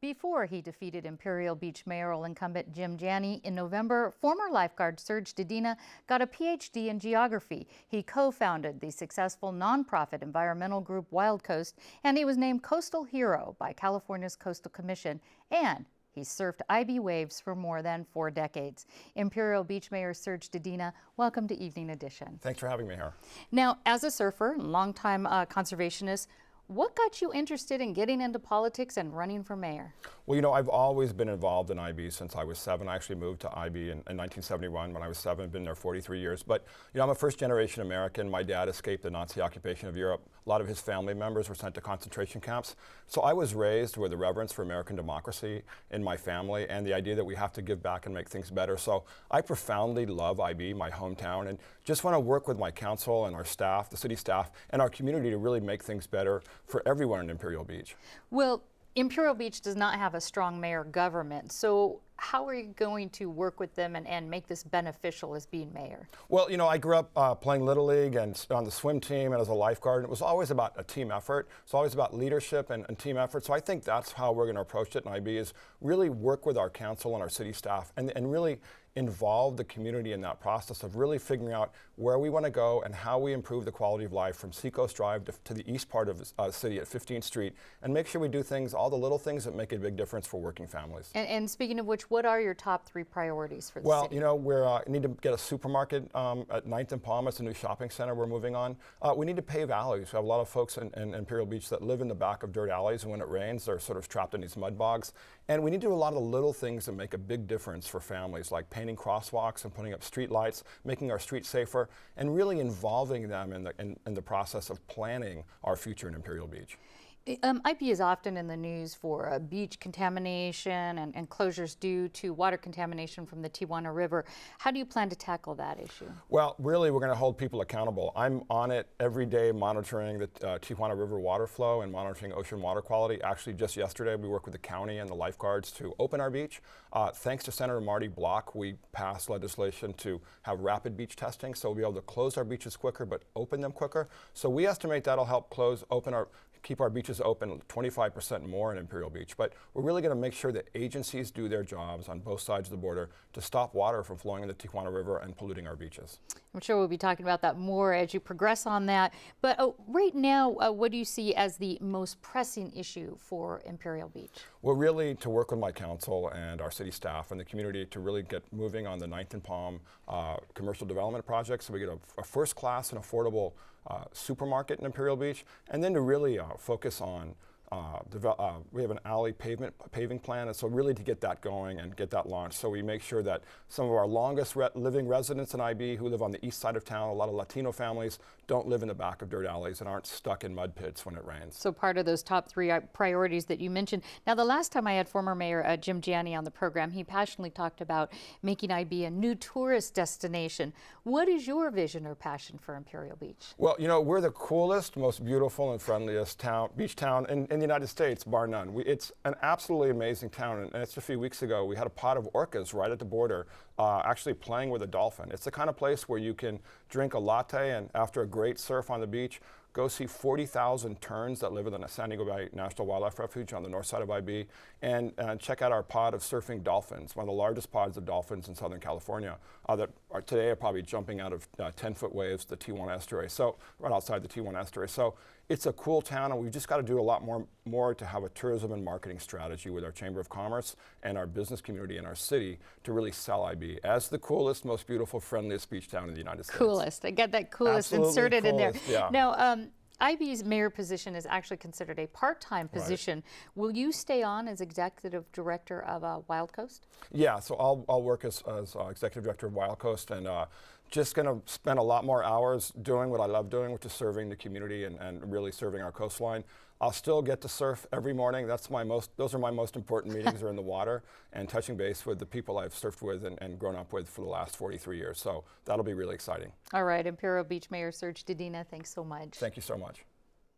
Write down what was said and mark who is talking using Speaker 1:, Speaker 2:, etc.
Speaker 1: Before he defeated Imperial Beach mayoral incumbent Jim Janney in November, former lifeguard Serge Dedina got a PhD in geography. He co-founded the successful nonprofit environmental group Wild Coast, and he was named Coastal Hero by California's Coastal Commission. And he surfed IB waves for more than 4 decades. Imperial Beach Mayor Serge Dedina, welcome to Evening Edition.
Speaker 2: Thanks for having me here.
Speaker 1: Now, as a surfer and longtime conservationist, what got you interested in getting into politics and running for mayor?
Speaker 2: Well, you know, I've always been involved in IB since I was 7. I actually moved to IB in 1971 when I was 7. I've been there 43 years. But, you know, I'm a first-generation American. My dad escaped the Nazi occupation of Europe. A lot of his family members were sent to concentration camps. So I was raised with a reverence for American democracy in my family and the idea that we have to give back and make things better. So I profoundly love IB, my hometown, and just want to work with my council and our staff, the city staff, and our community to really make things better for everyone in Imperial Beach.
Speaker 1: Well, Imperial Beach does not have a strong mayor government, so how are you going to work with them and make this beneficial as being mayor?
Speaker 2: Well, you know, I grew up playing Little League and on the swim team and as a lifeguard. It was always about a team effort. It's always about leadership and team effort. So I think that's how we're going to approach it in IB, is really work with our council and our city staff and really involve the community in that process of really figuring out where we want to go and how we improve the quality of life from Seacoast Drive to the east part of the city at 15th Street, and make sure we do things, all the little things that make a big difference for working families.
Speaker 1: And speaking of which, what are your top 3 priorities for the city?
Speaker 2: Well, you know, we need to get a supermarket at 9th and Palm. It's a new shopping center we're moving on. We need to pave alleys. We have a lot of folks in Imperial Beach that live in the back of dirt alleys, and when it rains, they're sort of trapped in these mud bogs. And we need to do a lot of the little things that make a big difference for families, like painting crosswalks and putting up street lights, making our streets safer, and really involving them in the process of planning our future in Imperial Beach.
Speaker 1: IB is often in the news for beach contamination and closures due to water contamination from the Tijuana River. How do you plan to tackle that issue?
Speaker 2: Well, really, we're going to hold people accountable. I'm on it every day monitoring the Tijuana River water flow and monitoring ocean water quality. Actually, just yesterday, we worked with the county and the lifeguards to open our beach. Thanks to Senator Marty Block, we passed legislation to have rapid beach testing, so we'll be able to close our beaches quicker but open them quicker. So we estimate that'll help keep our beaches open 25% more in Imperial Beach. But we're really going to make sure that agencies do their jobs on both sides of the border to stop water from flowing in the Tijuana River and polluting our beaches.
Speaker 1: I'm sure we'll be talking about that more as you progress on that. But right now, what do you see as the most pressing issue for Imperial Beach?
Speaker 2: Well, really to work with my council and our city staff and the community to really get moving on the 9th and Palm commercial development project, so we get a first-class and affordable supermarket in Imperial Beach, and then to really focus on we have an alley paving plan, and so really to get that going and get that launched. So we make sure that some of our longest living residents in IB who live on the east side of town, a lot of Latino families, don't live in the back of dirt alleys and aren't stuck in mud pits when it rains.
Speaker 1: So part of those top 3 priorities that you mentioned. Now, the last time I had former Mayor Jim Janney on the program, he passionately talked about making IB a new tourist destination. What is your vision or passion for Imperial Beach?
Speaker 2: Well, you know, we're the coolest, most beautiful and friendliest beach town in the United States, bar none. It's an absolutely amazing town, and just a few weeks ago we had a pod of orcas right at the border actually playing with a dolphin. It's the kind of place where you can drink a latte and after a great surf on the beach, go see 40,000 terns that live in the San Diego Bay National Wildlife Refuge on the north side of IB, and check out our pod of surfing dolphins, one of the largest pods of dolphins in Southern California that today are probably jumping out of 10-foot waves, the Tijuana estuary, so right outside the Tijuana estuary. So it's a cool town, and we've just got to do a lot more to have a tourism and marketing strategy with our Chamber of Commerce and our business community in our city to really sell IB as the coolest, most beautiful, friendliest beach town in the United States.
Speaker 1: Coolest. I get that coolest
Speaker 2: Absolutely
Speaker 1: inserted
Speaker 2: coolest,
Speaker 1: in there.
Speaker 2: yeah.
Speaker 1: Now, IB's mayor position is actually considered a part-time position. Right. Will you stay on as executive director of Wild Coast?
Speaker 2: Yeah, so I'll work as executive director of Wild Coast, and just going to spend a lot more hours doing what I love doing, which is serving the community and really serving our coastline. I'll still get to surf every morning. Those are my most important meetings, are in the water and touching base with the people I've surfed with and grown up with for the last 43 years. So that'll be really exciting.
Speaker 1: All right, Imperial Beach Mayor Serge Dedina, thanks so much.
Speaker 2: Thank you so much.